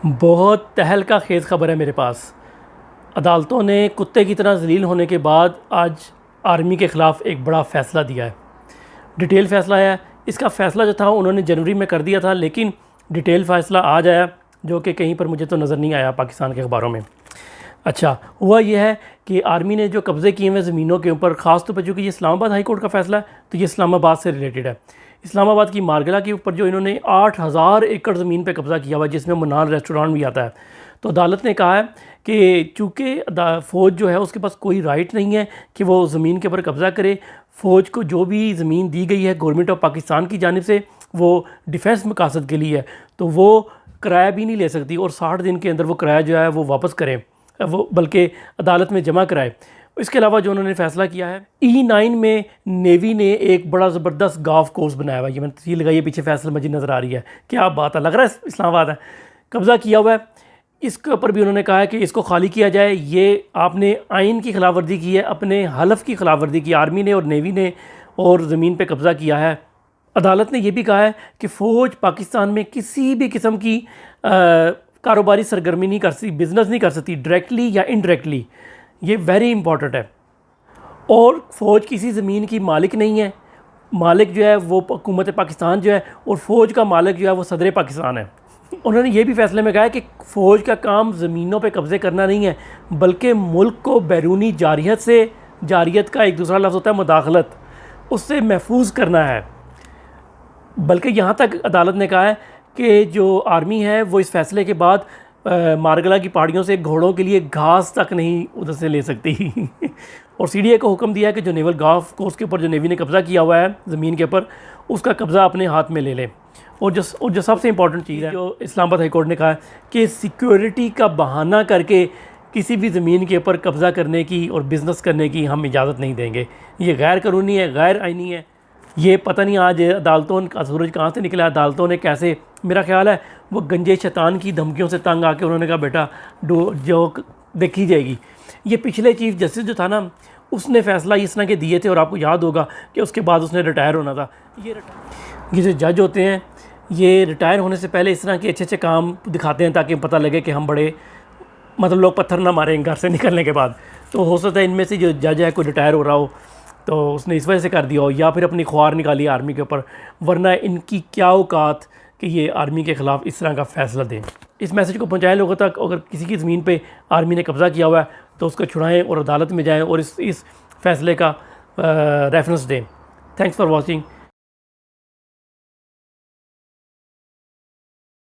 बहुत तहलका खेज़ ख़बर है मेरे पास। अदालतों ने कुत्ते की तरह ज़लील होने के बाद आज आर्मी के ख़िलाफ़ एक बड़ा फ़ैसला दिया है। डिटेल फ़ैसला है। इसका फ़ैसला जो था उन्होंने जनवरी में कर दिया था, लेकिन डिटेल फ़ैसला आज आया जो कि कहीं पर मुझे तो नज़र नहीं आया पाकिस्तान के अखबारों में। अच्छा हुआ यह है कि आर्मी ने जो कब्ज़े किए हुए ज़मीनों के ऊपर, ख़ास तौर पर चूँकि ये इस्लामाबाद हाई कोर्ट का फ़ैसला है तो ये इस्लामाबाद से रिलेटेड है। इस्लामाबाद की मारगला के ऊपर जो इन्होंने 8000 एकड़ ज़मीन पे कब्ज़ा किया हुआ है, जिसमें मनार रेस्टोरेंट भी आता है। तो अदालत ने कहा है कि चूँकि फ़ौज जो है उसके पास कोई राइट नहीं है कि वो ज़मीन के ऊपर कब्ज़ा करे। फ़ौज को जो भी ज़मीन दी गई है गवर्नमेंट ऑफ पाकिस्तान की जानिब से, वो डिफेंस मकासद के लिए है, तो वो किराया भी नहीं ले सकती और 60 दिन के अंदर वो किराया जो है वो वापस करें, वो बल्कि अदालत में जमा कराए। इसके अलावा जो उन्होंने फ़ैसला किया है, E9 में नेवी ने एक बड़ा ज़बरदस्त गोल्फ कोर्स बनाया हुआ है। ये मैंने तस्वीर लगाई है पीछे, फैसल मस्जिद नज़र आ रही है। क्या बात है, लग रहा है इस्लामाबाद है। कब्ज़ा किया हुआ है। इसके ऊपर भी उन्होंने कहा है कि इसको खाली किया जाए। ये आपने आइन की खिलाफ वर्जी की है, अपने हलफ की खिलाफ वर्जी की आर्मी ने और नेवी ने, और ज़मीन पर कब्ज़ा किया है। अदालत ने यह भी कहा है कि फ़ौज पाकिस्तान में किसी भी किस्म की कारोबारी सरगर्मी नहीं कर सकती, बिज़नेस नहीं कर सकती, डायरेक्टली या इनडायरेक्टली। ये वेरी इंपॉर्टेंट है। और फ़ौज किसी ज़मीन की मालिक नहीं है। मालिक जो है वो हुकूमत पाकिस्तान जो है, और फ़ौज का मालिक जो है वो सदर पाकिस्तान है। उन्होंने ये भी फैसले में कहा है कि फ़ौज का काम ज़मीनों पे कब्ज़े करना नहीं है, बल्कि मुल्क को बैरूनी जारियत से, जारियत का एक दूसरा लफ्ज़ होता है मुदाखलत, उससे महफूज करना है। बल्कि यहाँ तक अदालत ने कहा है कि जो आर्मी है वो इस फैसले के बाद मारगला की पहाड़ियों से घोड़ों के लिए घास तक नहीं उधर से ले सकती। और CDA को हुक्म दिया है कि जो नेवल गोल्फ कोर्स के ऊपर जो नेवी ने कब्ज़ा किया हुआ है ज़मीन के ऊपर, उसका कब्ज़ा अपने हाथ में ले लें। और जो सबसे इंपॉर्टेंट चीज़ है, जो इस्लामाबाद हाई कोर्ट ने कहा है कि सिक्योरिटी का बहाना करके किसी भी ज़मीन के ऊपर कब्ज़ा करने की और बिज़नेस करने की हम इजाज़त नहीं देंगे। ये गैर कानूनी है, गैर आइनी है। ये पता नहीं आज अदालतों का सूरज कहाँ से निकला, अदालतों ने कैसे, मेरा ख्याल है वो गंजे शैतान की धमकियों से तंग आके उन्होंने कहा बेटा जो देखी जाएगी। ये पिछले चीफ जस्टिस जो था ना, उसने फ़ैसला इस तरह के दिए थे, और आपको याद होगा कि उसके बाद उसने रिटायर होना था। ये जो जज होते हैं ये रिटायर होने से पहले इस तरह के अच्छे काम दिखाते हैं ताकि पता लगे कि हम बड़े, मतलब लोग पत्थर ना मारें घर से निकलने के बाद। तो हो सकता है इनमें से जो जज है कोई रिटायर हो रहा हो तो उसने इस वजह से कर दिया हो, या फिर अपनी ख्वार निकाली आर्मी के ऊपर, वरना इनकी क्या औकात कि ये आर्मी के ख़िलाफ़ इस तरह का फ़ैसला दें। इस मैसेज को पहुंचाएं लोगों तक। अगर किसी की ज़मीन पे आर्मी ने कब्ज़ा किया हुआ है तो उसको छुड़ाएं और अदालत में जाएं और इस फ़ैसले का रेफरेंस दें। Thanks for watching.